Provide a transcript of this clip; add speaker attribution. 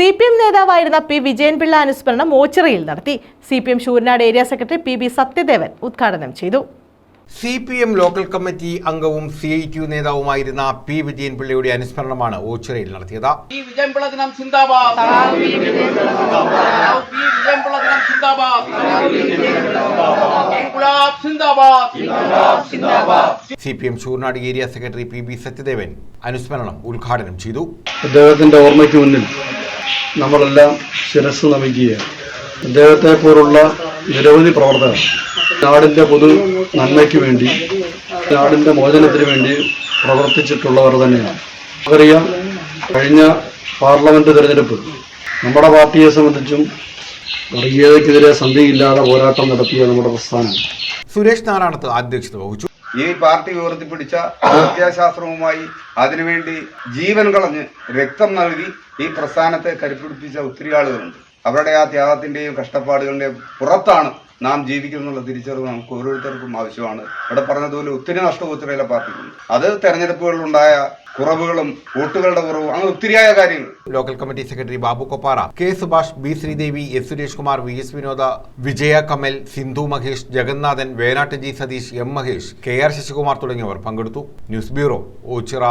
Speaker 1: CPM നേതാവായിരുന്ന P Vijayan Pillai അനുസ്മരണം ഓച്ചിറയിൽ നടത്തി. CPM Sooranad area secretary PB Sathyadevan ഉദ്ഘാടനം ചെയ്തു.
Speaker 2: CPM ലോക്കൽ കമ്മിറ്റി അംഗവും CITU നേതാവുമായിരുന്ന പി വിജയൻപിള്ളയുടെ അനുസ്മരണമാണ് ഓച്ചിറയിൽ നടത്തിയത്. CPM Sooranad area secretary PB Sathyadevan അനുസ്മരണം ഉദ്ഘാടനം ചെയ്തു.
Speaker 3: അദ്ദേഹത്തിന്റെ ഓർമ്മയ്ക്ക് മുന്നിൽ നമ്മളെല്ലാം ശിരസ് നമിക്കുകയാണ്. അദ്ദേഹത്തെ പോലുള്ള നിരവധി പ്രവർത്തകർ നാടിന്റെ പൊതു നന്മയ്ക്ക് വേണ്ടി, നാടിന്റെ മോചനത്തിന് വേണ്ടി പ്രവർത്തിച്ചിട്ടുള്ളവർ തന്നെയാണ്. നമുക്കറിയാം, കഴിഞ്ഞ പാർലമെന്റ് തെരഞ്ഞെടുപ്പ് നമ്മുടെ പാർട്ടിയെ സംബന്ധിച്ചും വർഗീയതയ്ക്കെതിരെ സന്ധിയില്ലാതെ പോരാട്ടം നടത്തിയ നമ്മുടെ പ്രസ്ഥാനം.
Speaker 2: സുരേഷ് നാരായണത്ത് അധ്യക്ഷത വഹിച്ചു.
Speaker 4: ഈ പാർട്ടി ഉയർത്തിപ്പിടിച്ച പ്രത്യയശാസ്ത്രവുമായി അതിനുവേണ്ടി ജീവൻ കളഞ്ഞ് രക്തം നൽകി ഈ പ്രസ്ഥാനത്തെ കരുപ്പിടിപ്പിച്ച ഒത്തിരി ആളുകളുണ്ട്. അവരുടെ ആ ത്യാഗത്തിന്റെയും കഷ്ടപ്പാടുകളുടെയും പുറത്താണ് നാം ജീവിക്കുന്നുള്ള തിരിച്ചറിവ് നമുക്ക് ഓരോരുത്തർക്കും ആവശ്യമാണ്. ഇവിടെ പറഞ്ഞതുപോലെ ഒത്തിരി നഷ്ടപുത്രയിലെ പാർട്ടിക്കുണ്ട്. അത് തെരഞ്ഞെടുപ്പുകളിലുണ്ടായ കുറവുകളും വോട്ടുകളുടെ കുറവും അങ്ങനെ ഒത്തിരിയായ കാര്യങ്ങൾ.
Speaker 2: Local committee secretary Babu Koppara, K Subhash, B Sreedevi, S Suresh Kumar, VS Vinoda, വിജയ Kamal, Sindhu Mahesh, Jagannathan, വേനാട്ട് G Satheesh, M Mahesh, KR Sasikumar തുടങ്ങിയവർ പങ്കെടുത്തു. News bureau, Ochira.